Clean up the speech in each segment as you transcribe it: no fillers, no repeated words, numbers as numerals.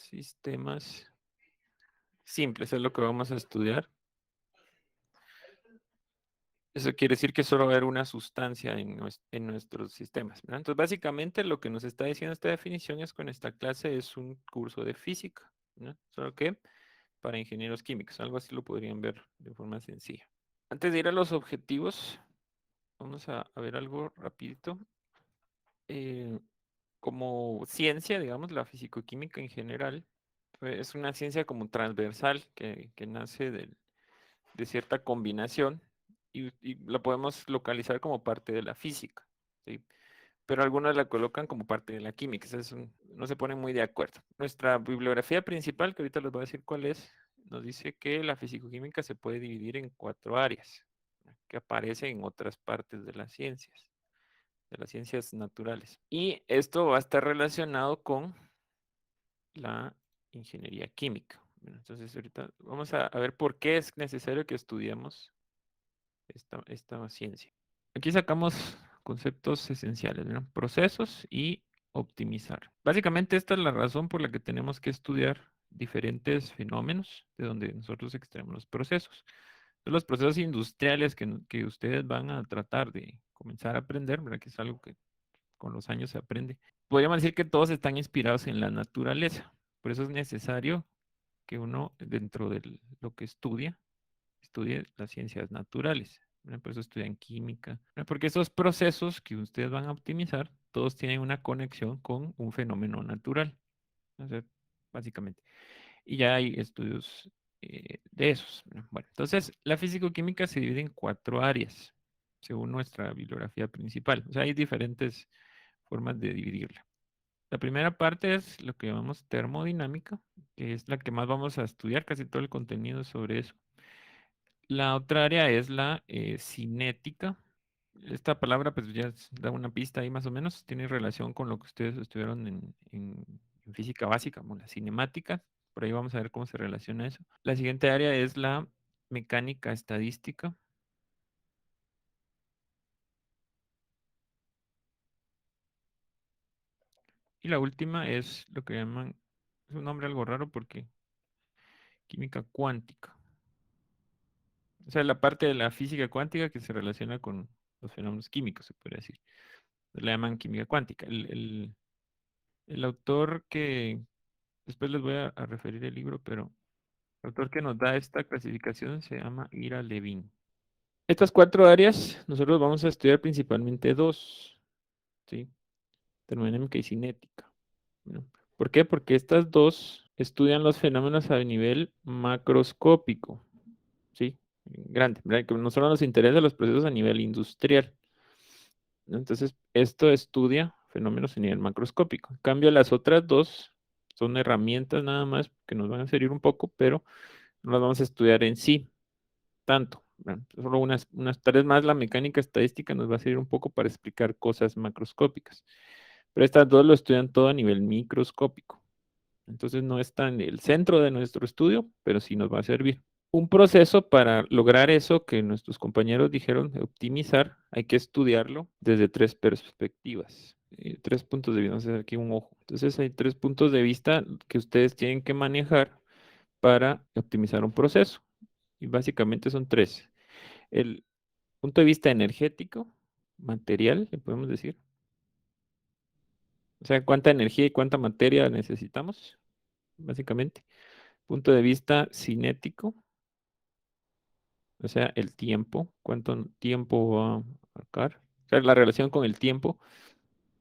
Sistemas simples es lo que vamos a estudiar. Eso quiere decir que solo va a haber una sustancia en nuestros sistemas, ¿verdad? Entonces, básicamente lo que nos está diciendo esta definición es que en esta clase es un curso de física, ¿no? Solo que para ingenieros químicos, algo así lo podrían ver de forma sencilla. Antes de ir a los objetivos, vamos a ver algo rapidito. Eh, Como ciencia, digamos, la fisicoquímica en general, es una ciencia como transversal que nace de cierta combinación y la podemos localizar como parte de la física, ¿sí? Pero algunos la colocan como parte de la química, no se ponen muy de acuerdo. Nuestra bibliografía principal, que ahorita les voy a decir cuál es, nos dice que la fisicoquímica se puede dividir en 4 áreas, ¿no?, que aparecen en otras partes de las ciencias naturales. Y esto va a estar relacionado con la ingeniería química. Bueno, entonces ahorita vamos a ver por qué es necesario que estudiemos esta ciencia. Aquí sacamos conceptos esenciales, ¿no? Procesos y optimizar. Básicamente esta es la razón por la que tenemos que estudiar diferentes fenómenos de donde nosotros extraemos los procesos. Los procesos industriales que ustedes van a tratar de comenzar a aprender, ¿verdad? Que es algo que con los años se aprende. Podríamos decir que todos están inspirados en la naturaleza. Por eso es necesario que uno, dentro de lo que estudia, estudie las ciencias naturales, ¿verdad? Por eso estudian química, ¿verdad? Porque esos procesos que ustedes van a optimizar, todos tienen una conexión con un fenómeno natural, o sea, básicamente. Y ya hay estudios de esos, ¿verdad? Bueno, entonces la físico-química se divide en 4 áreas, según nuestra bibliografía principal. O sea, hay diferentes formas de dividirla. La primera parte es lo que llamamos termodinámica, que es la que más vamos a estudiar, casi todo el contenido sobre eso. La otra área es la cinética. Esta palabra pues ya da una pista ahí más o menos, tiene relación con lo que ustedes estudiaron en física básica, como la cinemática. Por ahí vamos a ver cómo se relaciona eso. La siguiente área es la mecánica estadística. Y la última es lo que llaman, es un nombre algo raro porque química cuántica. O sea, la parte de la física cuántica que se relaciona con los fenómenos químicos, se podría decir. Le llaman química cuántica. El autor que, después les voy a referir el libro, pero el autor que nos da esta clasificación se llama Ira Levin. Estas 4 áreas, nosotros vamos a estudiar principalmente dos, ¿sí? Termodinámica y cinética, ¿no? ¿Por qué? Porque estas dos estudian los fenómenos a nivel macroscópico, ¿sí? Grande, ¿verdad? Que no solo nos interesan los procesos a nivel industrial, ¿no? Entonces, esto estudia fenómenos a nivel macroscópico. En cambio, las otras dos son herramientas nada más que nos van a servir un poco, pero no las vamos a estudiar en sí tanto, ¿verdad? Solo tal vez más la mecánica estadística nos va a servir un poco para explicar cosas macroscópicas. Pero estas dos lo estudian todo a nivel microscópico. Entonces no está en el centro de nuestro estudio, pero sí nos va a servir. Un proceso para lograr eso que nuestros compañeros dijeron, optimizar, hay que estudiarlo desde 3 perspectivas, 3 puntos de vista. Vamos a hacer aquí un ojo. Entonces hay 3 puntos de vista que ustedes tienen que manejar para optimizar un proceso. Y básicamente son 3. El punto de vista energético, material, le podemos decir. O sea, cuánta energía y cuánta materia necesitamos, básicamente. Punto de vista cinético, o sea, el tiempo, cuánto tiempo va a abarcar, o sea, la relación con el tiempo,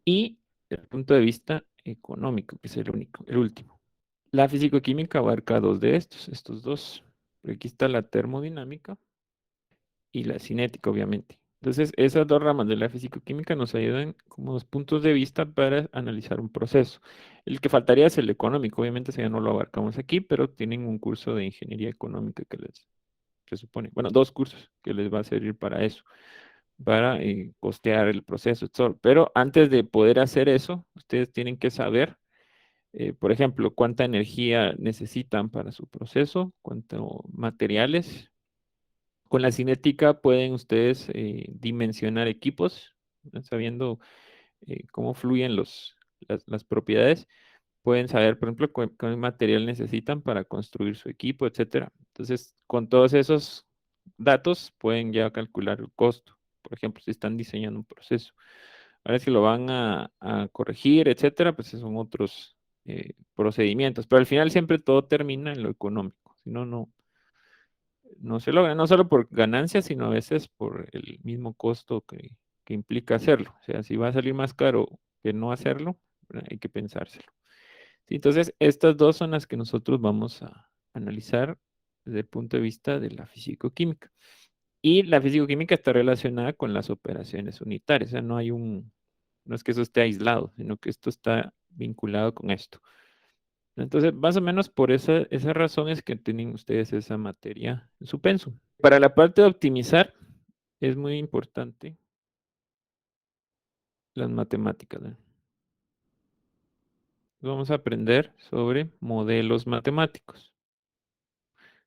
y el punto de vista económico, que es el último. La fisicoquímica abarca dos de estos dos. Aquí está la termodinámica y la cinética, obviamente. Entonces, esas dos ramas de la fisicoquímica nos ayudan como 2 puntos de vista para analizar un proceso. El que faltaría es el económico, obviamente, ese ya no lo abarcamos aquí, pero tienen un curso de ingeniería económica que les se supone, bueno, 2 cursos que les va a servir para eso, para costear el proceso, todo. Pero antes de poder hacer eso, ustedes tienen que saber, por ejemplo, cuánta energía necesitan para su proceso, cuántos materiales. Con la cinética pueden ustedes dimensionar equipos, ¿no? Sabiendo cómo fluyen las propiedades. pueden saber, por ejemplo, qué material necesitan para construir su equipo, etcétera. Entonces, con todos esos datos pueden ya calcular el costo. Por ejemplo, si están diseñando un proceso. Ahora, si lo van a corregir, etcétera, pues esos son otros procedimientos. Pero al final siempre todo termina en lo económico. Si no, no se logra, no solo por ganancias, sino a veces por el mismo costo que implica hacerlo. O sea, si va a salir más caro que no hacerlo, ¿verdad? Hay que pensárselo. Sí, entonces, estas dos son las que nosotros vamos a analizar desde el punto de vista de la físico-química. Y la físico-química está relacionada con las operaciones unitarias. O sea, no es que eso esté aislado, sino que esto está vinculado con esto. Entonces, más o menos por esa razón es que tienen ustedes esa materia en su pensum. Para la parte de optimizar, es muy importante las matemáticas, ¿no? Vamos a aprender sobre modelos matemáticos.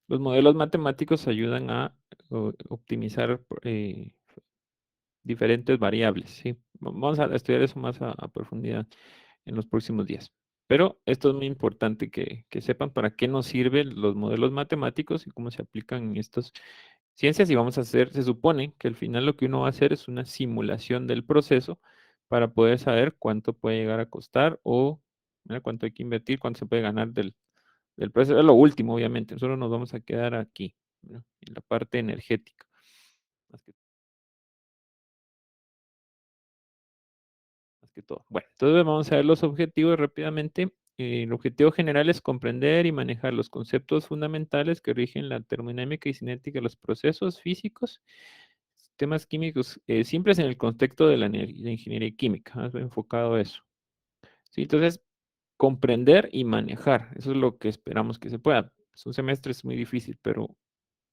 Los modelos matemáticos ayudan a optimizar diferentes variables, ¿sí? Vamos a estudiar eso más a profundidad en los próximos días. Pero esto es muy importante que sepan para qué nos sirven los modelos matemáticos y cómo se aplican en estas ciencias. Y vamos a hacer, se supone que al final lo que uno va a hacer es una simulación del proceso para poder saber cuánto puede llegar a costar o ¿verdad? Cuánto hay que invertir, cuánto se puede ganar del proceso. Es lo último, obviamente. Nosotros nos vamos a quedar aquí, ¿no? En la parte energética. Más que, más que todo. Bueno, entonces vamos a ver los objetivos rápidamente. El objetivo general es comprender y manejar los conceptos fundamentales que rigen la termodinámica y cinética de los procesos físicos, sistemas químicos simples en el contexto de la ingeniería química. Más enfocado a eso. ¿Sí? Entonces, comprender y manejar. Eso es lo que esperamos que se pueda. Es un semestre es muy difícil, pero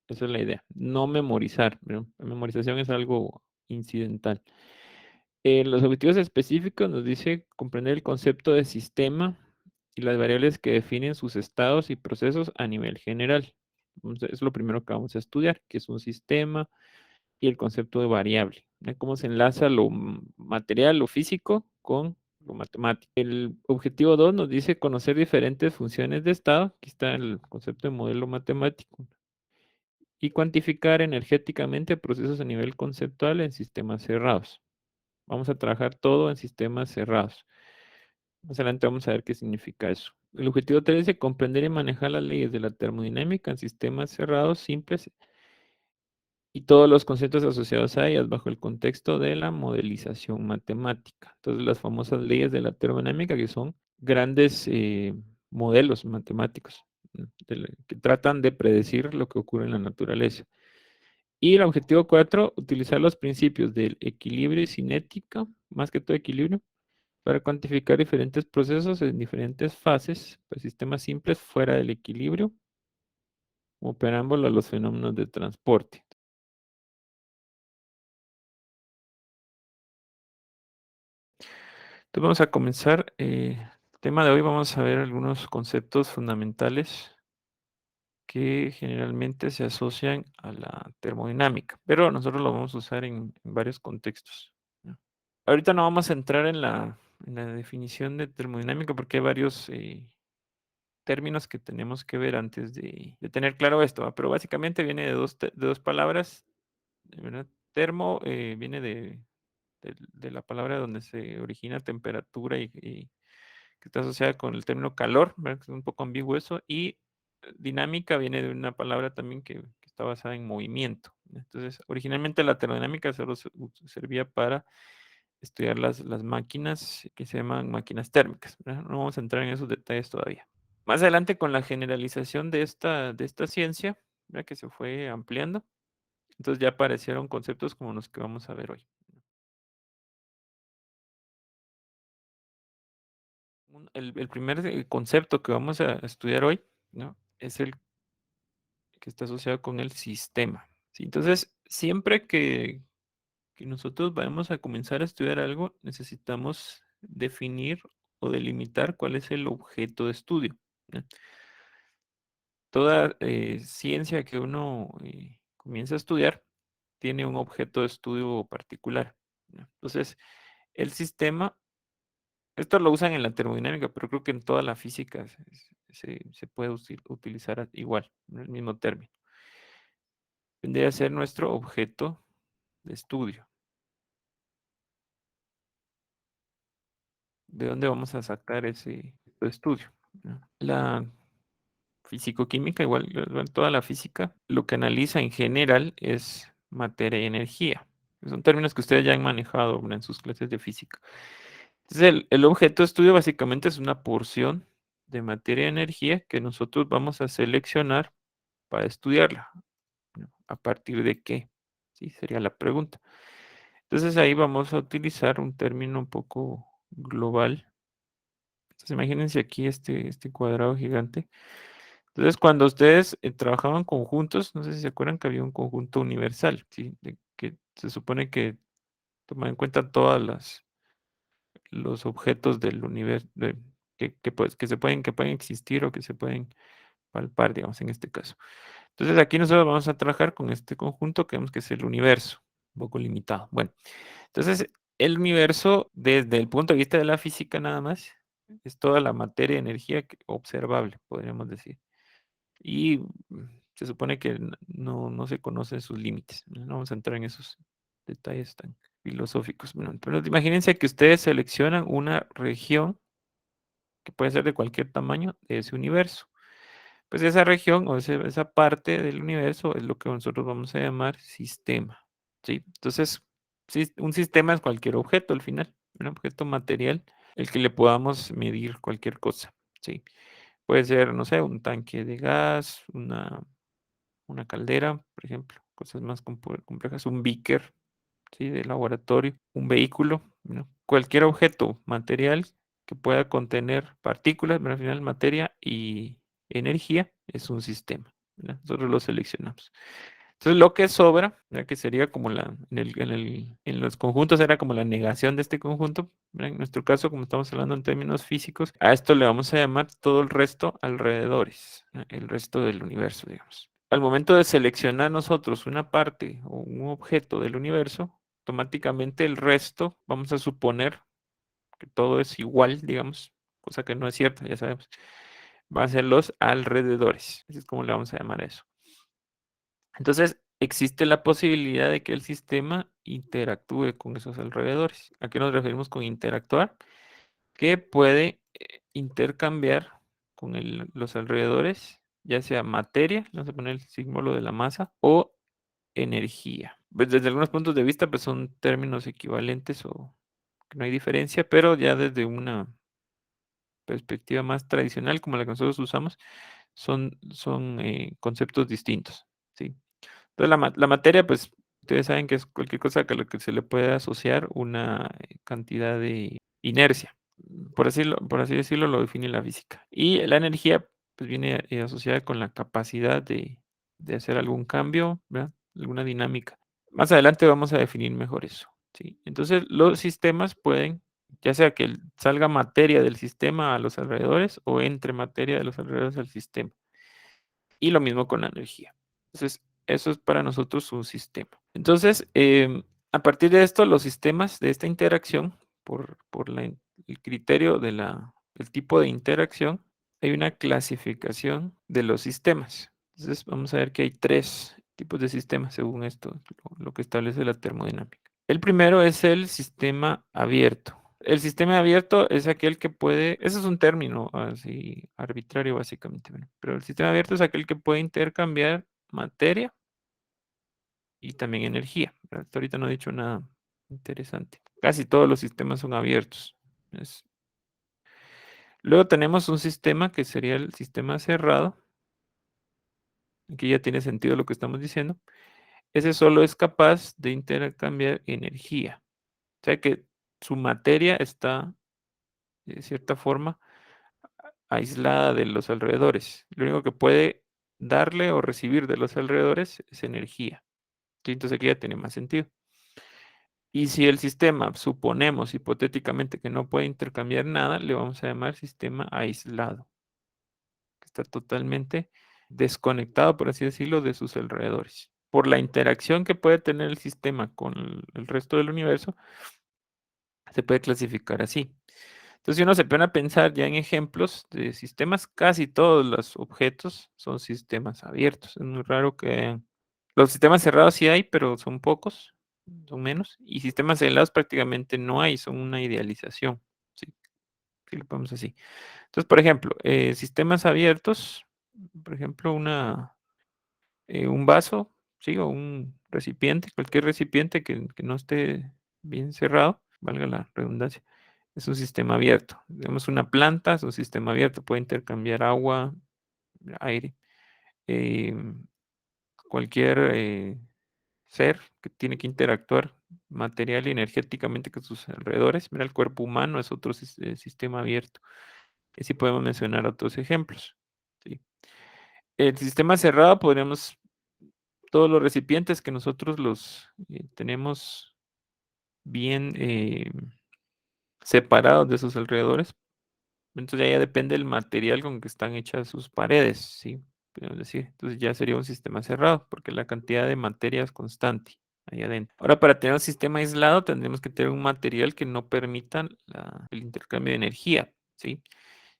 esa es la idea. No memorizar, ¿no? La memorización es algo incidental. Los objetivos específicos nos dice comprender el concepto de sistema y las variables que definen sus estados y procesos a nivel general. Es lo primero que vamos a estudiar, que es un sistema y el concepto de variable. ¿No? Cómo se enlaza lo material, lo físico con lo matemático. El objetivo 2 nos dice conocer diferentes funciones de estado. Aquí está el concepto de modelo matemático y cuantificar energéticamente procesos a nivel conceptual en sistemas cerrados. Vamos a trabajar todo en sistemas cerrados. Más adelante vamos a ver qué significa eso. El objetivo 3 es comprender y manejar las leyes de la termodinámica en sistemas cerrados, simples y todos los conceptos asociados a ellas bajo el contexto de la modelización matemática. Entonces, las famosas leyes de la termodinámica que son grandes modelos matemáticos, ¿no? Que tratan de predecir lo que ocurre en la naturaleza. Y el objetivo 4, utilizar los principios del equilibrio y cinética, más que todo equilibrio, para cuantificar diferentes procesos en diferentes fases, pues, sistemas simples fuera del equilibrio, operándolo a los fenómenos de transporte. Entonces vamos a comenzar. El tema de hoy vamos a ver algunos conceptos fundamentales que generalmente se asocian a la termodinámica, pero nosotros lo vamos a usar en varios contextos, ¿no? Ahorita no vamos a entrar en la definición de termodinámica porque hay varios términos que tenemos que ver antes de tener claro esto, ¿va? Pero básicamente viene de dos palabras, ¿verdad? Termo viene de la palabra donde se origina temperatura y que está asociada con el término calor, ¿verdad? Que es un poco ambiguo eso, y dinámica viene de una palabra también que está basada en movimiento. Entonces, originalmente la termodinámica solo servía para estudiar las máquinas que se llaman máquinas térmicas, ¿verdad? No vamos a entrar en esos detalles todavía. Más adelante, con la generalización de esta ciencia, ¿verdad? Que se fue ampliando, entonces ya aparecieron conceptos como los que vamos a ver hoy. El primer concepto que vamos a estudiar hoy, ¿no? Es el que está asociado con el sistema, ¿sí? Entonces, siempre que nosotros vamos a comenzar a estudiar algo, necesitamos definir o delimitar cuál es el objeto de estudio, ¿no? Toda ciencia que uno comienza a estudiar tiene un objeto de estudio particular, ¿no? Entonces, el sistema Esto lo usan en la termodinámica, pero creo que en toda la física se puede utilizar igual, ¿no? El mismo término. Vendría a ser nuestro objeto de estudio. ¿De dónde vamos a sacar ese estudio? ¿No? La físico-química, igual toda la física, lo que analiza en general es materia y energía. Son términos que ustedes ya han manejado, ¿no?, en sus clases de física. Entonces, el objeto de estudio básicamente es una porción de materia y energía que nosotros vamos a seleccionar para estudiarla. ¿No? ¿A partir de qué? Sí, sería la pregunta. Entonces ahí vamos a utilizar un término un poco global. Entonces imagínense aquí este cuadrado gigante. Entonces cuando ustedes trabajaban conjuntos, no sé si se acuerdan que había un conjunto universal, ¿sí? Que se supone que toma en cuenta todas los objetos del universo, que pueden existir o que se pueden palpar, digamos, en este caso. Entonces aquí nosotros vamos a trabajar con este conjunto que vemos que es el universo, un poco limitado. Bueno, entonces el universo desde el punto de vista de la física nada más es toda la materia y energía observable, podríamos decir. Y se supone que no se conocen sus límites. No vamos a entrar en esos detalles tan filosóficos. Bueno, pero imagínense que ustedes seleccionan una región que puede ser de cualquier tamaño de ese universo. Pues esa región o esa parte del universo es lo que nosotros vamos a llamar sistema, ¿sí? Entonces, un sistema es cualquier objeto al final, un objeto material, el que le podamos medir cualquier cosa, ¿sí? Puede ser, no sé, un tanque de gas, una caldera, por ejemplo, cosas más complejas, un beaker, ¿sí?, de laboratorio, un vehículo, ¿no? Cualquier objeto material que pueda contener partículas, pero al final materia y energía es un sistema, ¿verdad? Nosotros lo seleccionamos. Entonces lo que sobra, ¿verdad?, que sería como en los conjuntos era como la negación de este conjunto, ¿verdad? En nuestro caso, como estamos hablando en términos físicos, a esto le vamos a llamar todo el resto alrededores, ¿verdad?, el resto del universo, digamos. Al momento de seleccionar nosotros una parte o un objeto del universo, automáticamente el resto, vamos a suponer que todo es igual, digamos, cosa que no es cierta, ya sabemos, va a ser los alrededores. Así es como le vamos a llamar a eso. Entonces, existe la posibilidad de que el sistema interactúe con esos alrededores. ¿A qué nos referimos con interactuar? Que puede intercambiar con los alrededores, ya sea materia, vamos a poner el símbolo de la masa, o energía. Pues desde algunos puntos de vista, pues son términos equivalentes o que no hay diferencia, pero ya desde una perspectiva más tradicional, como la que nosotros usamos, son conceptos distintos, ¿sí? Entonces, la materia, pues, ustedes saben que es cualquier cosa a lo que se le puede asociar una cantidad de inercia. Por así decirlo, lo define la física. Y la energía, pues, viene asociada con la capacidad de hacer algún cambio, ¿verdad? Alguna dinámica. Más adelante vamos a definir mejor eso, ¿sí? Entonces, los sistemas pueden, ya sea que salga materia del sistema a los alrededores o entre materia de los alrededores al sistema. Y lo mismo con la energía. Entonces, eso es para nosotros un sistema. Entonces, a partir de esto, los sistemas de esta interacción, por el criterio del tipo de interacción, hay una clasificación de los sistemas. Entonces, vamos a ver que hay 3 tipos de sistemas según esto, lo que establece la termodinámica. El primero es el sistema abierto. El sistema abierto es aquel que puede, ese es un término así arbitrario básicamente, ¿verdad? Pero el sistema abierto es aquel que puede intercambiar materia y también energía, ¿verdad? Hasta ahorita no he dicho nada interesante. Casi todos los sistemas son abiertos. Luego tenemos un sistema que sería el sistema cerrado. Aquí ya tiene sentido lo que estamos diciendo. Ese solo es capaz de intercambiar energía. O sea que su materia está, de cierta forma, aislada de los alrededores. Lo único que puede darle o recibir de los alrededores es energía. Sí, entonces aquí ya tiene más sentido. Y si el sistema, suponemos hipotéticamente que no puede intercambiar nada, le vamos a llamar sistema aislado, que está totalmente desconectado, por así decirlo, de sus alrededores. Por la interacción que puede tener el sistema con el resto del universo, se puede clasificar así. Entonces, si uno se pone a pensar ya en ejemplos de sistemas, casi todos los objetos son sistemas abiertos. Es muy raro que los sistemas cerrados sí hay, pero son pocos, son menos. Y sistemas aislados prácticamente no hay, son una idealización. Sí, sí lo ponemos así. Entonces, por ejemplo, sistemas abiertos, por ejemplo, un vaso, ¿sí? O un recipiente, cualquier recipiente que no esté bien cerrado, valga la redundancia, es un sistema abierto. Tenemos una planta, es un sistema abierto, puede intercambiar agua, aire. Cualquier ser que tiene que interactuar material y energéticamente con sus alrededores. Mira, el cuerpo humano es otro sistema abierto. Y así podemos mencionar otros ejemplos. ¿Sí? El sistema cerrado podríamos, todos los recipientes que nosotros los tenemos bien separados de sus alrededores. Entonces ya depende del material con que están hechas sus paredes, ¿sí? Podemos decir. Entonces ya sería un sistema cerrado, porque la cantidad de materia es constante ahí adentro. Ahora, para tener un sistema aislado, tendremos que tener un material que no permita el intercambio de energía, ¿sí?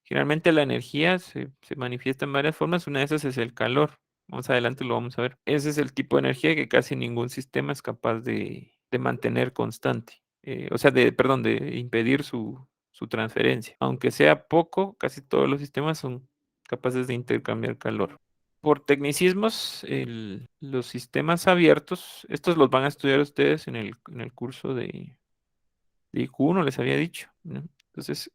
Generalmente la energía se manifiesta en varias formas. Una de esas es el calor. Más adelante lo vamos a ver. Ese es el tipo de energía que casi ningún sistema es capaz de mantener constante. O sea, perdón, de impedir su transferencia. Aunque sea poco, casi todos los sistemas son capaces de intercambiar calor. Por tecnicismos, los sistemas abiertos, estos los van a estudiar ustedes en el curso de IQ1, les había dicho, ¿no? Entonces,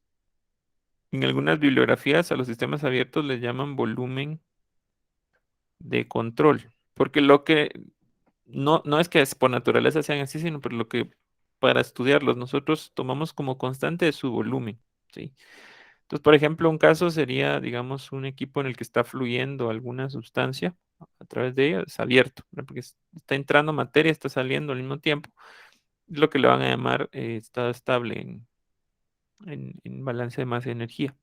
en algunas bibliografías a los sistemas abiertos les llaman volumen de control, porque lo que no es que por naturaleza sean así, sino por lo que para estudiarlos nosotros tomamos como constante su volumen, ¿sí? Entonces, por ejemplo, un caso sería, digamos, un equipo en el que está fluyendo alguna sustancia a través de ella, es abierto, ¿no? Porque está entrando materia, está saliendo al mismo tiempo, es lo que le van a llamar estado estable en balance de masa y energía.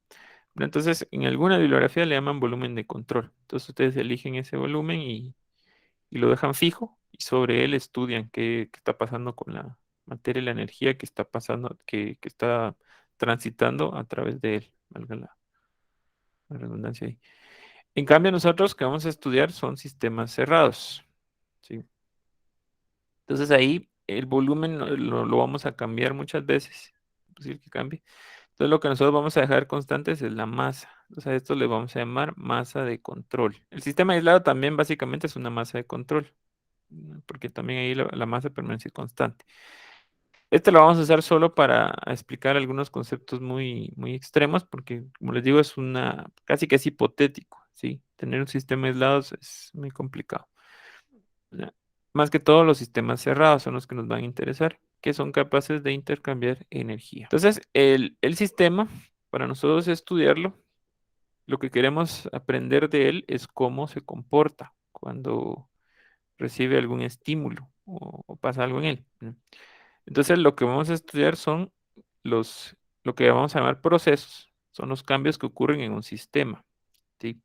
Entonces, en alguna bibliografía le llaman volumen de control. Entonces, ustedes eligen ese volumen y lo dejan fijo y sobre él estudian qué está pasando con la materia y la energía que está pasando, que está transitando a través de él, valga la redundancia ahí. En cambio, nosotros que vamos a estudiar son sistemas cerrados, ¿sí? Entonces ahí el volumen lo vamos a cambiar muchas veces, es posible que cambie. Entonces lo que nosotros vamos a dejar constantes es la masa. O sea, esto le vamos a llamar masa de control. El sistema aislado también básicamente es una masa de control, ¿no? Porque también ahí la masa permanece constante. Este lo vamos a usar solo para explicar algunos conceptos muy, muy extremos, porque como les digo, casi que es hipotético, ¿sí? Tener un sistema aislado es muy complicado. ¿Ya? Más que todo los sistemas cerrados son los que nos van a interesar, que son capaces de intercambiar energía. Entonces, el sistema, para nosotros estudiarlo, lo que queremos aprender de él es cómo se comporta cuando recibe algún estímulo o pasa algo en él, ¿no? Entonces, lo que vamos a estudiar son lo que vamos a llamar procesos, son los cambios que ocurren en un sistema, ¿sí?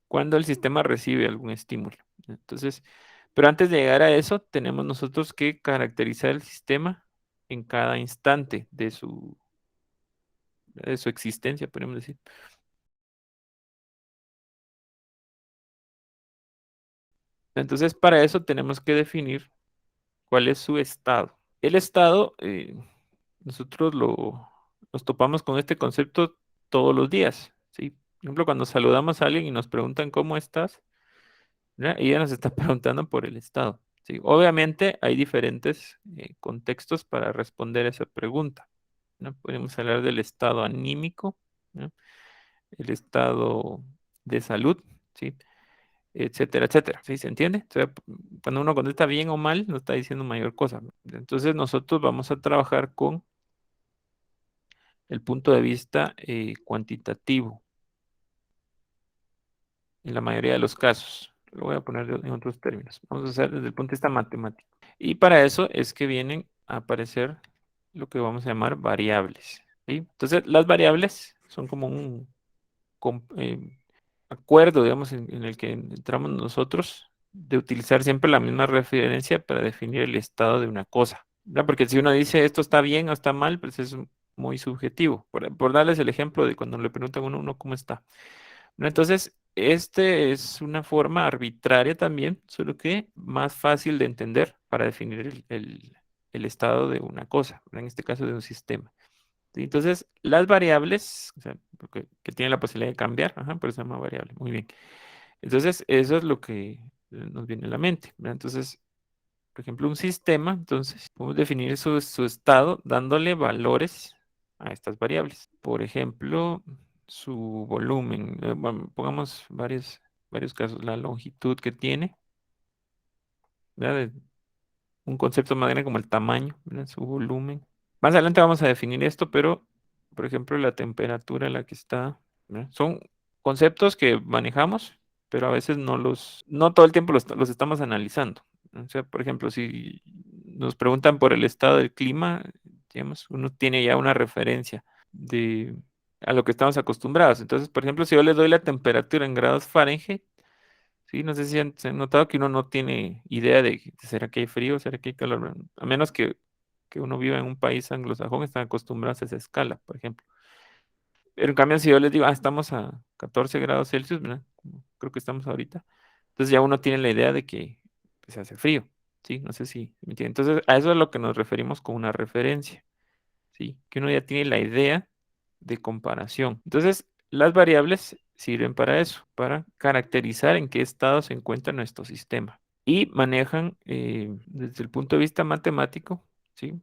Cuando el sistema recibe algún estímulo. Entonces, pero antes de llegar a eso, tenemos nosotros que caracterizar el sistema en cada instante de su existencia, podemos decir. Entonces, para eso tenemos que definir cuál es su estado. El estado, nosotros nos topamos con este concepto todos los días, ¿sí? Por ejemplo, cuando saludamos a alguien y nos preguntan cómo estás, ¿verdad? Ella nos está preguntando por el estado, ¿sí? Obviamente hay diferentes contextos para responder esa pregunta, ¿no? Podemos hablar del estado anímico, ¿no? El estado de salud, ¿sí? Etcétera, etcétera. ¿Sí se entiende? O sea, cuando uno contesta bien o mal, no está diciendo mayor cosa, ¿no? Entonces nosotros vamos a trabajar con el punto de vista cuantitativo en la mayoría de los casos. Lo voy a poner en otros términos. Vamos a hacer desde el punto de vista matemático. Y para eso es que vienen a aparecer lo que vamos a llamar variables, ¿sí? Entonces, las variables son como un acuerdo, digamos, en el que entramos nosotros de utilizar siempre la misma referencia para definir el estado de una cosa, ¿verdad? Porque si uno dice esto está bien o está mal, pues es muy subjetivo. Por darles el ejemplo de cuando le preguntan a uno cómo está. ¿No? Entonces, este es una forma arbitraria también, solo que más fácil de entender para definir el estado de una cosa, ¿no? En este caso de un sistema. ¿Sí? Entonces, las variables, o sea, que tienen la posibilidad de cambiar, ajá, por eso se llama variable. Muy bien. Entonces, eso es lo que nos viene a la mente, ¿verdad? Entonces, por ejemplo, un sistema, entonces, podemos definir su estado dándole valores a estas variables. Por ejemplo, su volumen. Bueno, pongamos varios casos. La longitud que tiene, ¿verdad? Un concepto más grande como el tamaño, ¿verdad? Su volumen. Más adelante vamos a definir esto, pero, por ejemplo, la temperatura a la que está, ¿verdad? Son conceptos que manejamos, pero a veces no todo el tiempo los estamos analizando. O sea, por ejemplo, si nos preguntan por el estado del clima, digamos, uno tiene ya una referencia de a lo que estamos acostumbrados. Entonces, por ejemplo, si yo les doy la temperatura en grados Fahrenheit, sí, no sé si se han notado que uno no tiene idea de será que hay frío, será que hay calor, a menos que uno viva en un país anglosajón, están acostumbrados a esa escala, por ejemplo. Pero en cambio, si yo les digo, estamos a 14 grados Celsius, ¿verdad? Como creo que estamos ahorita, entonces ya uno tiene la idea de que pues, hace frío, ¿sí? No sé si me entienden. Entonces, a eso es a lo que nos referimos con una referencia, ¿sí? Que uno ya tiene la idea de comparación. Entonces, las variables sirven para eso, para caracterizar en qué estado se encuentra nuestro sistema. Y manejan, desde el punto de vista matemático, ¿sí?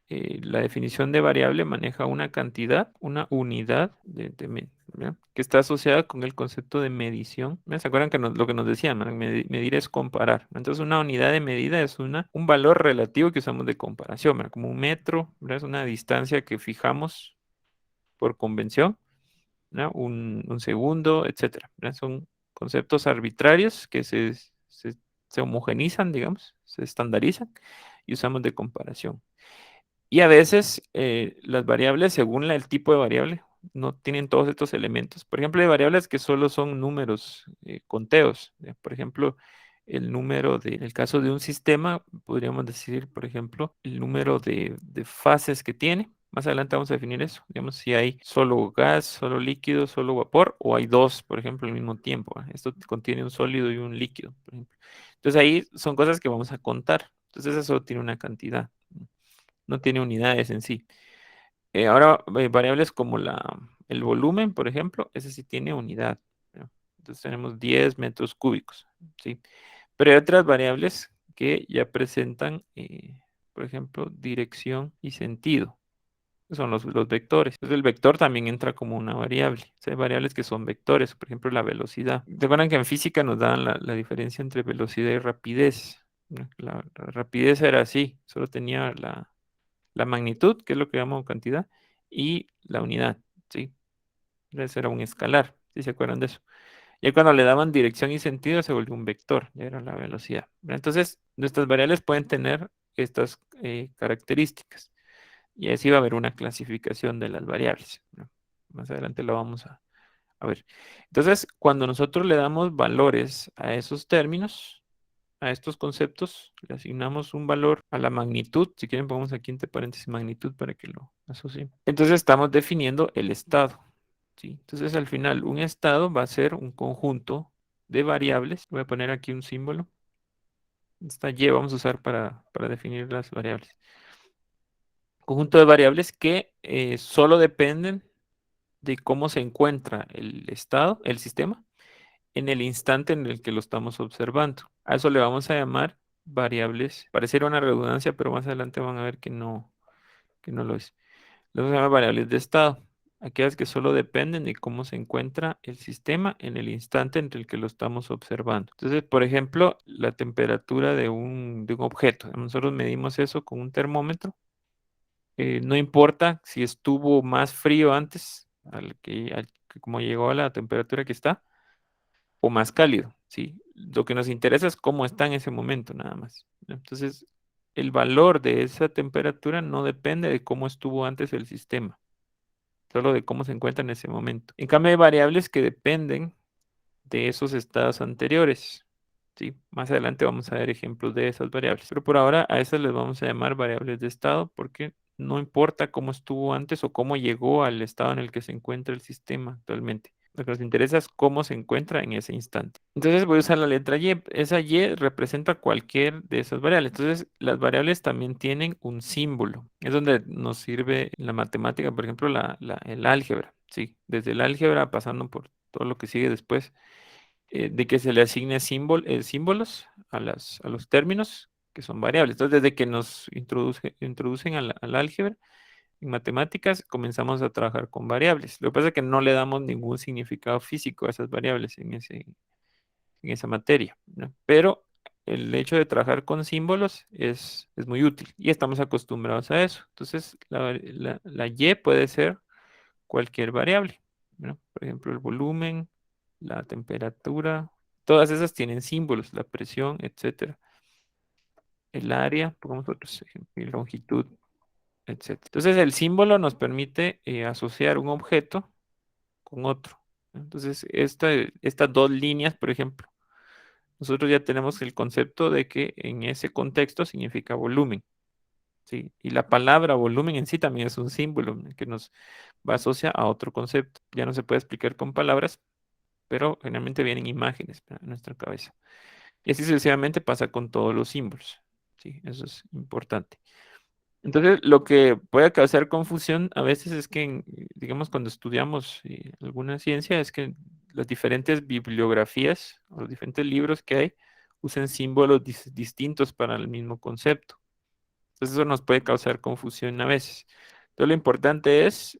La definición de variable maneja una cantidad, una unidad ¿verdad? Que está asociada con el concepto de medición. ¿Verdad? ¿Se acuerdan que lo que nos decían? ¿Verdad? Medir es comparar. Entonces, una unidad de medida es un valor relativo que usamos de comparación, ¿verdad? Como un metro, ¿verdad? Es una distancia que fijamos por convención, ¿no? Un segundo, etcétera, ¿verdad? Son conceptos arbitrarios que se homogenizan, digamos, se estandarizan y usamos de comparación. Y a veces las variables, según el tipo de variable, no tienen todos estos elementos. Por ejemplo, hay variables que solo son números, conteos. Por ejemplo, en el caso de un sistema, podríamos decir, por ejemplo, el número de fases que tiene. Más adelante vamos a definir eso. Digamos, si hay solo gas, solo líquido, solo vapor, o hay dos, por ejemplo, al mismo tiempo. Esto contiene un sólido y un líquido, por ejemplo. Entonces ahí son cosas que vamos a contar. Entonces eso tiene una cantidad, no tiene unidades en sí. Ahora, variables como el volumen, por ejemplo, ese sí tiene unidad, ¿no? Entonces tenemos 10 metros cúbicos, ¿sí? Pero hay otras variables que ya presentan, por ejemplo, dirección y sentido. Son los vectores. Entonces el vector también entra como una variable. O sea, hay variables que son vectores, por ejemplo, la velocidad. ¿Te acuerdan que en física nos daban la diferencia entre velocidad y rapidez? ¿No? La rapidez era así, solo tenía la magnitud, que es lo que llamamos cantidad, y la unidad, ¿sí? Ese era un escalar, ¿sí se acuerdan de eso? Y cuando le daban dirección y sentido se volvió un vector, ya era la velocidad. Entonces, nuestras variables pueden tener estas características. Y así va a haber una clasificación de las variables, ¿no? Más adelante lo vamos a ver. Entonces, cuando nosotros le damos valores a esos términos, a estos conceptos, le asignamos un valor a la magnitud. Si quieren, ponemos aquí entre paréntesis magnitud para que lo asocien. Entonces estamos definiendo el estado, ¿sí? Entonces al final un estado va a ser un conjunto de variables. Voy a poner aquí un símbolo. Esta Y vamos a usar para definir las variables. Conjunto de variables que solo dependen de cómo se encuentra el estado, el sistema, en el instante en el que lo estamos observando. A eso le vamos a llamar variables. Pareciera una redundancia, pero más adelante van a ver que no lo es. Le vamos a llamar variables de estado. Aquellas que solo dependen de cómo se encuentra el sistema en el instante en el que lo estamos observando. Entonces, por ejemplo, la temperatura de un objeto. Nosotros medimos eso con un termómetro. No importa si estuvo más frío antes, como llegó a la temperatura que está, o más cálido, ¿sí? Lo que nos interesa es cómo está en ese momento, nada más. Entonces, el valor de esa temperatura no depende de cómo estuvo antes el sistema, solo de cómo se encuentra en ese momento. En cambio, hay variables que dependen de esos estados anteriores, ¿sí? Más adelante vamos a ver ejemplos de esas variables, pero por ahora a esas les vamos a llamar variables de estado porque no importa cómo estuvo antes o cómo llegó al estado en el que se encuentra el sistema actualmente. Lo que nos interesa es cómo se encuentra en ese instante. Entonces voy a usar la letra Y. Esa Y representa cualquier de esas variables. Entonces las variables también tienen un símbolo. Es donde nos sirve en la matemática, por ejemplo, el álgebra. Sí, desde el álgebra pasando por todo lo que sigue después, de que se le asigne símbolos a los términos que son variables. Entonces, desde que nos introducen al álgebra, en matemáticas comenzamos a trabajar con variables. Lo que pasa es que no le damos ningún significado físico a esas variables en esa materia, ¿no? Pero el hecho de trabajar con símbolos es muy útil y estamos acostumbrados a eso. Entonces, la Y puede ser cualquier variable, ¿no? Por ejemplo, el volumen, la temperatura, todas esas tienen símbolos, la presión, etcétera. El área, pongamos otros ejemplos, y longitud, etcétera. Entonces, el símbolo nos permite asociar un objeto con otro, ¿no? Entonces, estas dos líneas, por ejemplo, nosotros ya tenemos el concepto de que en ese contexto significa volumen, ¿sí? Y la palabra volumen en sí también es un símbolo, ¿no?, que nos va a asociar a otro concepto. Ya no se puede explicar con palabras, pero generalmente vienen imágenes, ¿verdad?, en nuestra cabeza. Y así sucesivamente pasa con todos los símbolos, ¿sí? Eso es importante. Entonces, lo que puede causar confusión a veces es que, digamos, cuando estudiamos alguna ciencia, es que las diferentes bibliografías o los diferentes libros que hay usan símbolos distintos para el mismo concepto. Entonces, eso nos puede causar confusión a veces. Entonces, lo importante es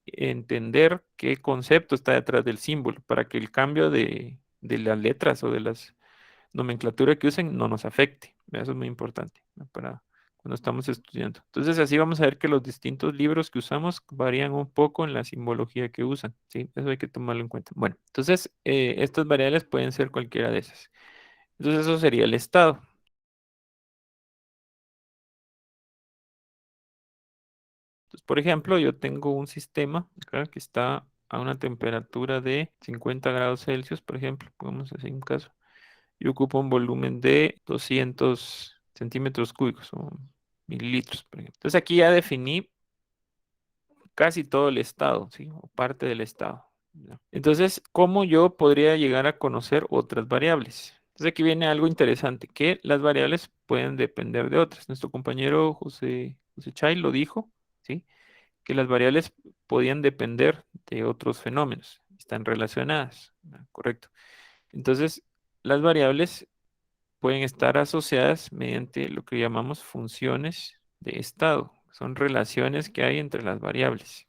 entender qué concepto está detrás del símbolo para que el cambio de las letras o de las nomenclatura que usen no nos afecte. Eso es muy importante, ¿no?, para cuando estamos estudiando. Entonces, así vamos a ver que los distintos libros que usamos varían un poco en la simbología que usan, ¿sí? Eso hay que tomarlo en cuenta. Bueno, entonces, estas variables pueden ser cualquiera de esas. Entonces, eso sería el estado. Entonces, por ejemplo, yo tengo un sistema acá que está a una temperatura de 50 grados Celsius, por ejemplo, pongamos así un caso, y ocupa un volumen de 200 centímetros cúbicos o mililitros, por ejemplo. Entonces aquí ya definí casi todo el estado, ¿sí? O parte del estado, ¿ya? Entonces, ¿cómo yo podría llegar a conocer otras variables? Entonces aquí viene algo interesante, que las variables pueden depender de otras. Nuestro compañero José Chay lo dijo, ¿sí?, que las variables podían depender de otros fenómenos, están relacionadas, ¿no? Correcto. Entonces, las variables pueden estar asociadas mediante lo que llamamos funciones de estado. Son relaciones que hay entre las variables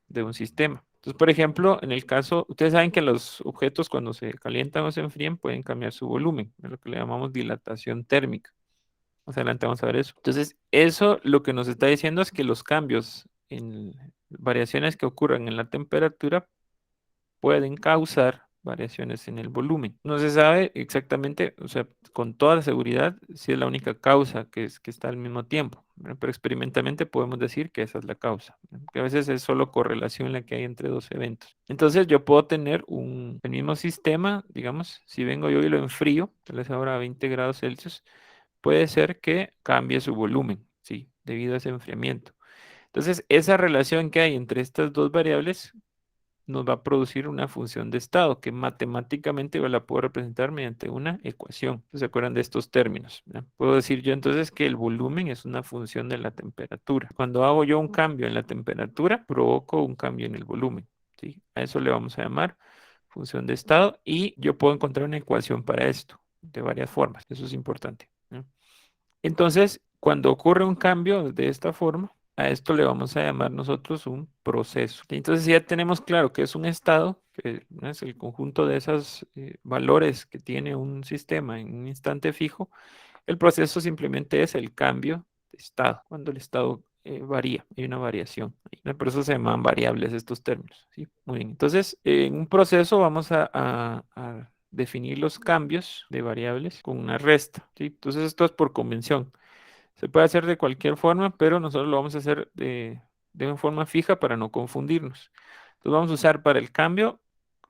de un sistema. Entonces, por ejemplo, en el caso, ustedes saben que los objetos cuando se calientan o se enfrían pueden cambiar su volumen, es lo que le llamamos dilatación térmica. Más adelante vamos a ver eso. Entonces, eso lo que nos está diciendo es que los cambios en variaciones que ocurran en la temperatura pueden causar variaciones en el volumen. No se sabe exactamente, o sea, con toda seguridad, si es la única causa que está al mismo tiempo, ¿verdad? Pero experimentalmente podemos decir que esa es la causa, ¿verdad?, que a veces es solo correlación la que hay entre dos eventos. Entonces yo puedo tener el mismo sistema, digamos, si vengo yo y lo enfrío, tal vez ahora a 20 grados Celsius, puede ser que cambie su volumen, sí, debido a ese enfriamiento. Entonces, esa relación que hay entre estas dos variables nos va a producir una función de estado que matemáticamente yo la puedo representar mediante una ecuación. ¿Se acuerdan de estos términos? ¿Ya? Puedo decir yo entonces que el volumen es una función de la temperatura. Cuando hago yo un cambio en la temperatura, provoco un cambio en el volumen, ¿sí? A eso le vamos a llamar función de estado y yo puedo encontrar una ecuación para esto de varias formas. Eso es importante, ¿no? Entonces, cuando ocurre un cambio de esta forma, a esto le vamos a llamar nosotros un proceso. Entonces, si ya tenemos claro que es un estado, que ¿no?, es el conjunto de esos valores que tiene un sistema en un instante fijo. El proceso simplemente es el cambio de estado, cuando el estado varía, hay una variación. Por eso se llaman variables estos términos, ¿sí? Muy bien. Entonces, en un proceso vamos a definir los cambios de variables con una resta, ¿sí? Entonces, esto es por convención. Se puede hacer de cualquier forma, pero nosotros lo vamos a hacer de una forma fija para no confundirnos. Entonces, vamos a usar para el cambio,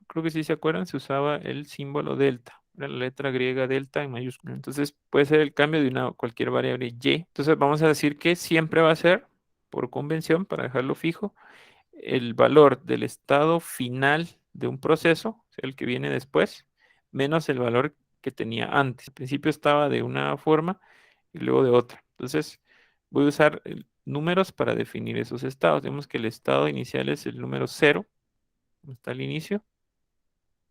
creo que sí se acuerdan, se usaba el símbolo delta, la letra griega delta en mayúscula. Entonces puede ser el cambio de cualquier variable y. Entonces vamos a decir que siempre va a ser por convención, para dejarlo fijo, el valor del estado final de un proceso, o sea, el que viene después, menos el valor que tenía antes. Al principio estaba de una forma y luego de otra. Entonces, voy a usar números para definir esos estados. Vemos que el estado inicial es el número 0, está al inicio,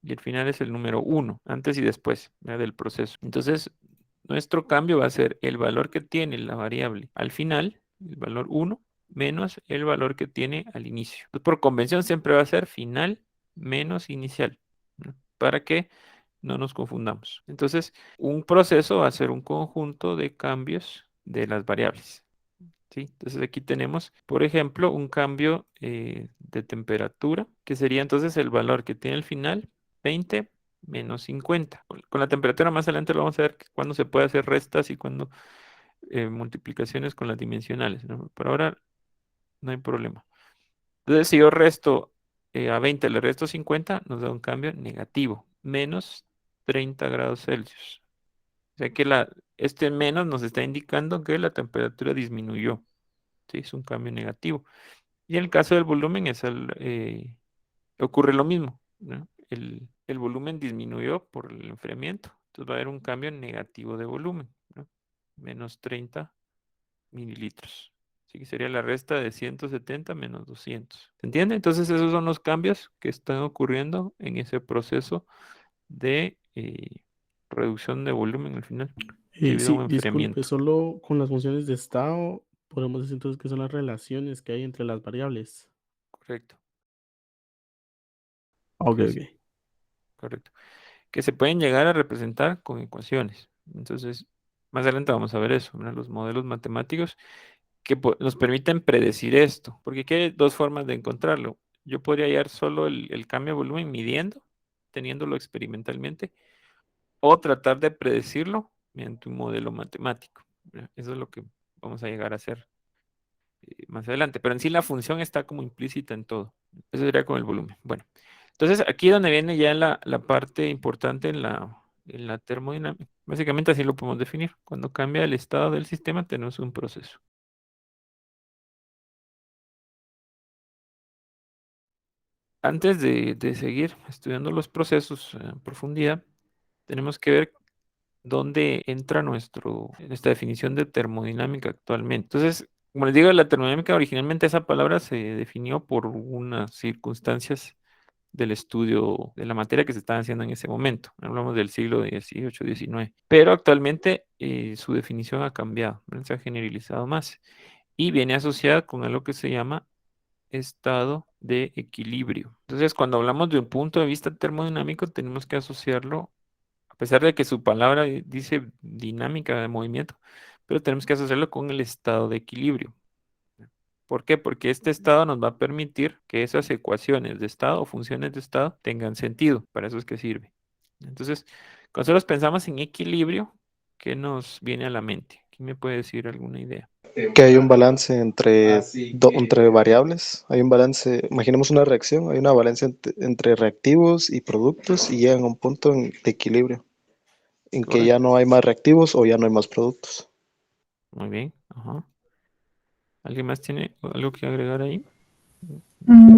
y el final es el número 1, antes y después, ¿verdad?, del proceso. Entonces, nuestro cambio va a ser el valor que tiene la variable al final, el valor 1, menos el valor que tiene al inicio. Entonces, por convención siempre va a ser final menos inicial, ¿no?, para que no nos confundamos. Entonces, un proceso va a ser un conjunto de cambios de las variables. ¿Sí? Entonces aquí tenemos, por ejemplo, un cambio de temperatura, que sería entonces el valor que tiene al final, 20 menos 50. Con la temperatura más adelante lo vamos a ver cuándo se puede hacer restas y cuándo multiplicaciones con las dimensionales, ¿no? Por ahora no hay problema. Entonces, si yo resto a 20, le resto 50, nos da un cambio negativo, menos 30 grados Celsius. O sea que este menos nos está indicando que la temperatura disminuyó. ¿Sí? Es un cambio negativo. Y en el caso del volumen ocurre lo mismo, ¿no? El volumen disminuyó por el enfriamiento. Entonces va a haber un cambio negativo de volumen, ¿no? Menos 30 mililitros. Así que sería la resta de 170 menos 200. ¿Se entiende? Entonces esos son los cambios que están ocurriendo en ese proceso de reducción de volumen al final, debido a Sí, un disculpe, enfriamiento. solo con las funciones de estado podemos decir entonces que son las relaciones que hay entre las variables. Correcto. Ok, Que ok. sí, correcto. Que se pueden llegar a representar con ecuaciones. Entonces, más adelante vamos a ver eso, ¿verdad? Los modelos matemáticos que nos permiten predecir esto, porque aquí hay dos formas de encontrarlo. Yo podría hallar solo el cambio de volumen midiendo, teniéndolo experimentalmente, o tratar de predecirlo mediante un modelo matemático, ¿verdad? Eso es lo que vamos a llegar a hacer más adelante, pero en sí la función está como implícita en todo. Eso sería con el volumen. Bueno, entonces aquí es donde viene ya la parte importante en la termodinámica. Básicamente así lo podemos definir. Cuando cambia el estado del sistema tenemos un proceso. Antes de seguir estudiando los procesos en profundidad, tenemos que ver dónde entra nuestra definición de termodinámica actualmente. Entonces, como les digo, la termodinámica originalmente esa palabra se definió por unas circunstancias del estudio de la materia que se estaba haciendo en ese momento. Hablamos del siglo XVIII, XIX. Pero actualmente su definición ha cambiado, ¿no? Se ha generalizado más y viene asociada con algo que se llama estado de equilibrio. Entonces, cuando hablamos de un punto de vista termodinámico, tenemos que asociarlo, a pesar de que su palabra dice dinámica de movimiento, pero tenemos que asociarlo con el estado de equilibrio. ¿Por qué? Porque este estado nos va a permitir que esas ecuaciones de estado o funciones de estado tengan sentido. Para eso es que sirve. Entonces, cuando nosotros pensamos en equilibrio, ¿qué nos viene a la mente? ¿Quién me puede decir alguna idea? Que hay un balance entre variables, hay un balance, imaginemos una reacción, hay una balanza entre reactivos y productos y llegan a un punto de equilibrio, en que ya Correcto. no hay más reactivos o ya no hay más productos. Muy bien. Ajá. ¿Alguien más tiene algo que agregar ahí?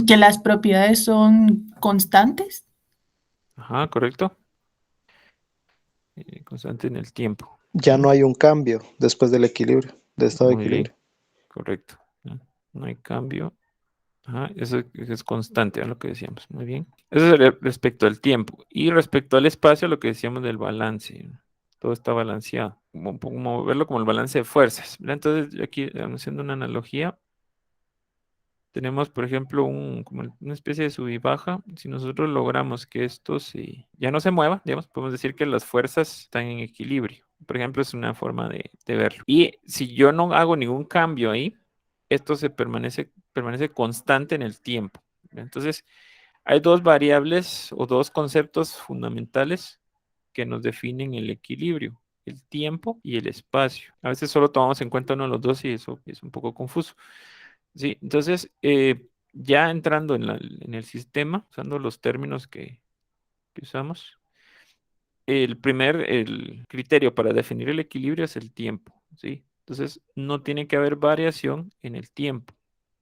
Que las propiedades son constantes. Ajá, correcto. Constante en el tiempo. Ya no hay un cambio después del equilibrio, de estado de Muy bien, equilibrio. correcto. No hay cambio. Ajá, eso es constante, es lo que decíamos. Muy bien. Eso sería respecto al tiempo. Y respecto al espacio, lo que decíamos del balance. Todo está balanceado. Como verlo como el balance de fuerzas, ¿verdad? Entonces, aquí haciendo una analogía, tenemos, por ejemplo, como una especie de sub y baja. Si nosotros logramos que esto ya no se mueva, digamos, podemos decir que las fuerzas están en equilibrio. Por ejemplo, es una forma de verlo. Y si yo no hago ningún cambio ahí, esto permanece constante en el tiempo. Entonces, hay dos variables o dos conceptos fundamentales que nos definen el equilibrio: el tiempo y el espacio. A veces solo tomamos en cuenta uno de los dos y eso es un poco confuso. Sí, entonces, ya entrando en el sistema, usando los términos que usamos, el criterio para definir el equilibrio es el tiempo, ¿sí? Entonces, no tiene que haber variación en el tiempo.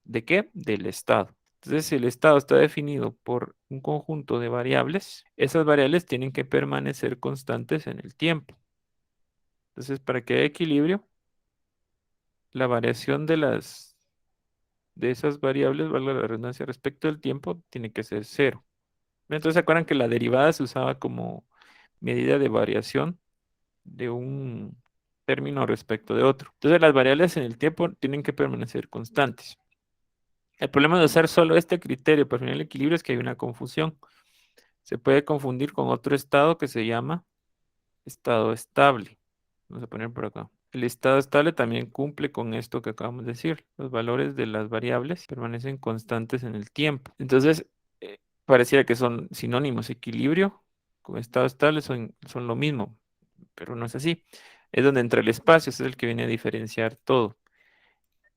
¿De qué? Del estado. Entonces, si el estado está definido por un conjunto de variables, esas variables tienen que permanecer constantes en el tiempo. Entonces, para que haya equilibrio, la variación de esas variables, valga la redundancia, respecto del tiempo, tiene que ser cero. Entonces, ¿se acuerdan que la derivada se usaba como medida de variación de un término respecto de otro? Entonces, las variables en el tiempo tienen que permanecer constantes. El problema de usar solo este criterio para definir el equilibrio es que hay una confusión. Se puede confundir con otro estado que se llama estado estable. Vamos a poner por acá. El estado estable también cumple con esto que acabamos de decir. Los valores de las variables permanecen constantes en el tiempo. Entonces, pareciera que son sinónimos. Equilibrio con estado estable son lo mismo, pero no es así. Es donde entra el espacio, ese es el que viene a diferenciar todo.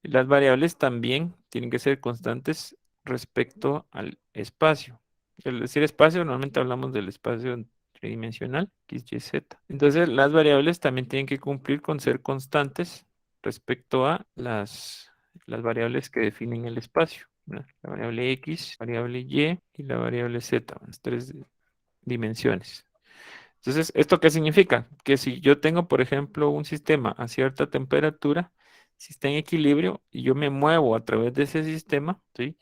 Las variables también tienen que ser constantes respecto al espacio. Al decir espacio, normalmente hablamos del espacio tridimensional, X, Y, Z. Entonces, las variables también tienen que cumplir con ser constantes respecto a las variables que definen el espacio, ¿verdad? La variable X, variable Y y la variable Z, las tres dimensiones. Entonces, ¿esto qué significa? Que si yo tengo, por ejemplo, un sistema a cierta temperatura, si está en equilibrio y yo me muevo a través de ese sistema, ¿sí?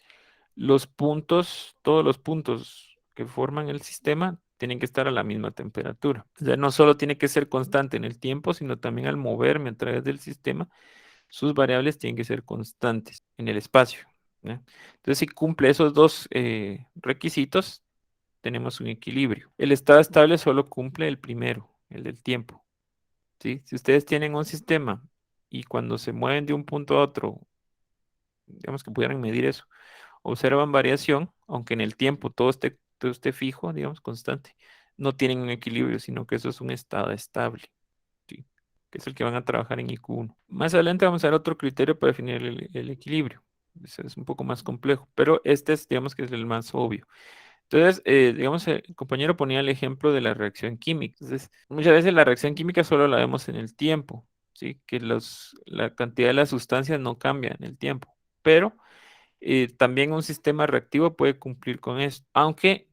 Los puntos, todos los puntos que forman el sistema tienen que estar a la misma temperatura. O sea, no solo tiene que ser constante en el tiempo, sino también al moverme a través del sistema, sus variables tienen que ser constantes en el espacio, ¿ya? Entonces, si cumple esos dos requisitos, tenemos un equilibrio. El estado estable solo cumple el primero, el del tiempo, ¿sí? Si ustedes tienen un sistema y cuando se mueven de un punto a otro, digamos que pudieran medir eso, observan variación, aunque en el tiempo todo esté fijo, digamos, constante, no tienen un equilibrio, sino que eso es un estado estable, ¿sí? Que es el que van a trabajar en IQ1. Más adelante vamos a ver otro criterio para definir el equilibrio. Ese es un poco más complejo, pero este es, digamos que es el más obvio. Entonces, digamos, el compañero ponía el ejemplo de la reacción química. Entonces, muchas veces la reacción química solo la vemos en el tiempo, ¿sí? Que la cantidad de las sustancias no cambia en el tiempo. Pero también un sistema reactivo puede cumplir con esto, aunque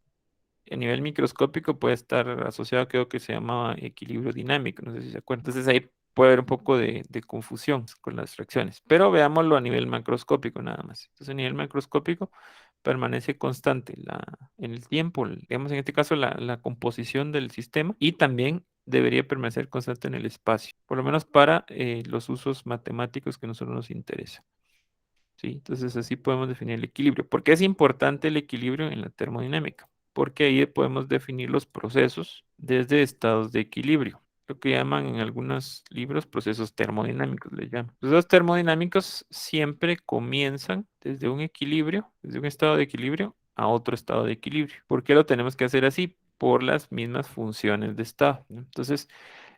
a nivel microscópico puede estar asociado a algo que se llamaba equilibrio dinámico, no sé si se acuerdan. Entonces ahí puede haber un poco de confusión con las reacciones, pero veámoslo a nivel macroscópico nada más. Entonces a nivel macroscópico permanece constante en el tiempo, digamos en este caso la composición del sistema y también debería permanecer constante en el espacio, por lo menos para los usos matemáticos que a nosotros nos interesan. ¿Sí? Entonces así podemos definir el equilibrio. ¿Por qué es importante el equilibrio en la termodinámica? Porque ahí podemos definir los procesos desde estados de equilibrio, lo que llaman en algunos libros procesos termodinámicos, les llaman. Los termodinámicos siempre comienzan desde un equilibrio, desde un estado de equilibrio a otro estado de equilibrio. ¿Por qué lo tenemos que hacer así? Por las mismas funciones de estado, ¿no? Entonces,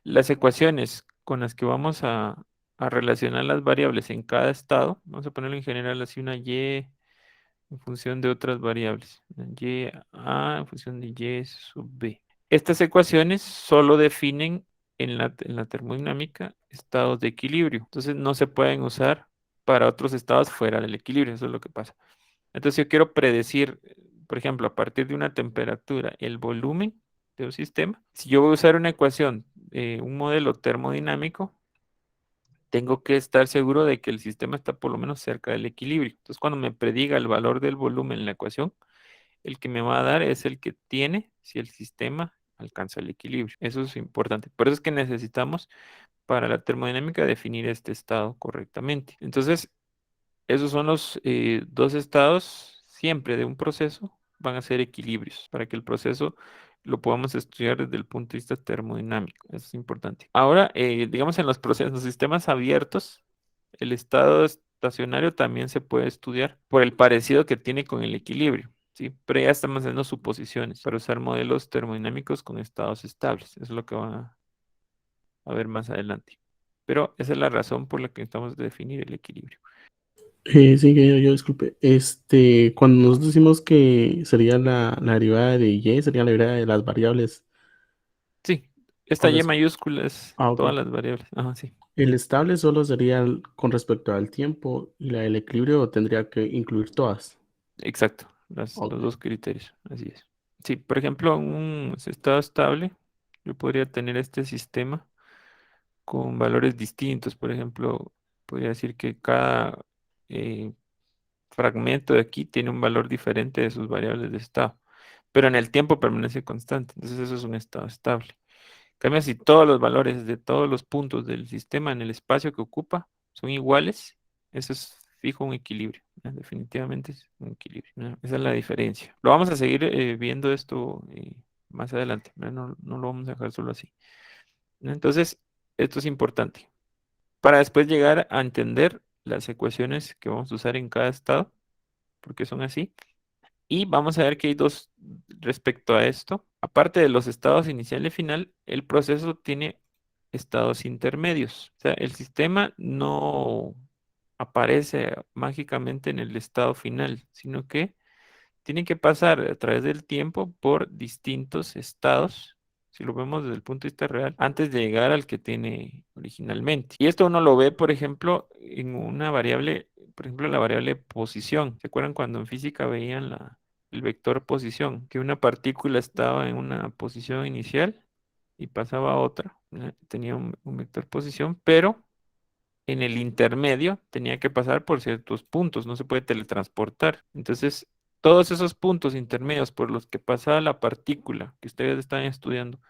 las ecuaciones con las que vamos a relacionar las variables en cada estado, vamos a ponerlo en general así una y en función de otras variables, una y a en función de y sub b. Estas ecuaciones solo definen en la termodinámica estados de equilibrio, entonces no se pueden usar para otros estados fuera del equilibrio, eso es lo que pasa. Entonces yo quiero predecir, por ejemplo, a partir de una temperatura, el volumen de un sistema. Si yo voy a usar una ecuación, un modelo termodinámico, tengo que estar seguro de que el sistema está por lo menos cerca del equilibrio. Entonces, cuando me prediga el valor del volumen en la ecuación, el que me va a dar es el que tiene si el sistema alcanza el equilibrio. Eso es importante. Por eso es que necesitamos para la termodinámica definir este estado correctamente. Entonces, esos son los dos estados siempre de un proceso, van a ser equilibrios para que el proceso lo podamos estudiar desde el punto de vista termodinámico. Eso es importante. Ahora, digamos en los procesos, los sistemas abiertos, el estado estacionario también se puede estudiar por el parecido que tiene con el equilibrio, ¿sí? Pero ya estamos haciendo suposiciones para usar modelos termodinámicos con estados estables. Eso es lo que va a ver más adelante. Pero esa es la razón por la que estamos definir el equilibrio. Sí, que yo disculpe. Cuando nosotros decimos que sería la derivada de y, sería la derivada de las variables. Sí, Esta Con Y res- mayúscula es Ah, ok. todas las variables. Ajá, sí. El estable solo sería con respecto al tiempo y la del equilibrio tendría que incluir todas. Exacto. Ok. Los dos criterios. Así es. Sí, por ejemplo, en un estado estable, yo podría tener este sistema con valores distintos. Por ejemplo, podría decir que cada eh, fragmento de aquí tiene un valor diferente de sus variables de estado, pero en el tiempo permanece constante. Entonces eso es un estado estable. En cambio, si todos los valores de todos los puntos del sistema en el espacio que ocupa son iguales, eso es fijo un equilibrio, ¿no? Definitivamente es un equilibrio, ¿no? Esa es la diferencia. Lo vamos a seguir viendo esto más adelante, ¿no? No lo vamos a dejar solo así, ¿no? Entonces, esto es importante para después llegar a entender las ecuaciones que vamos a usar en cada estado, porque son así. Y vamos a ver que hay dos respecto a esto. Aparte de los estados inicial y final, el proceso tiene estados intermedios. O sea, el sistema no aparece mágicamente en el estado final, sino que tiene que pasar a través del tiempo por distintos estados, si lo vemos desde el punto de vista real, antes de llegar al que tiene originalmente. Y esto uno lo ve, por ejemplo, en una variable, por ejemplo, la variable posición. ¿Se acuerdan cuando en física veían el vector posición? Que una partícula estaba en una posición inicial y pasaba a otra, ¿no? Tenía un vector posición, pero en el intermedio tenía que pasar por ciertos puntos, no se puede teletransportar. Entonces, todos esos puntos intermedios por los que pasaba la partícula que ustedes están estudiando,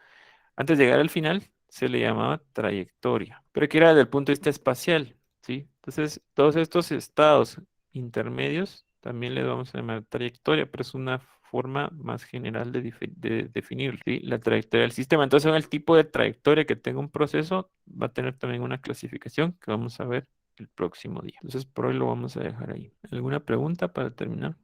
antes de llegar al final, se le llamaba trayectoria, pero que era desde el punto de vista espacial, ¿sí? Entonces, todos estos estados intermedios también les vamos a llamar trayectoria, pero es una forma más general de definirlo, ¿sí? La trayectoria del sistema. Entonces, en el tipo de trayectoria que tenga un proceso, va a tener también una clasificación que vamos a ver el próximo día. Entonces, por hoy lo vamos a dejar ahí. ¿Alguna pregunta para terminar?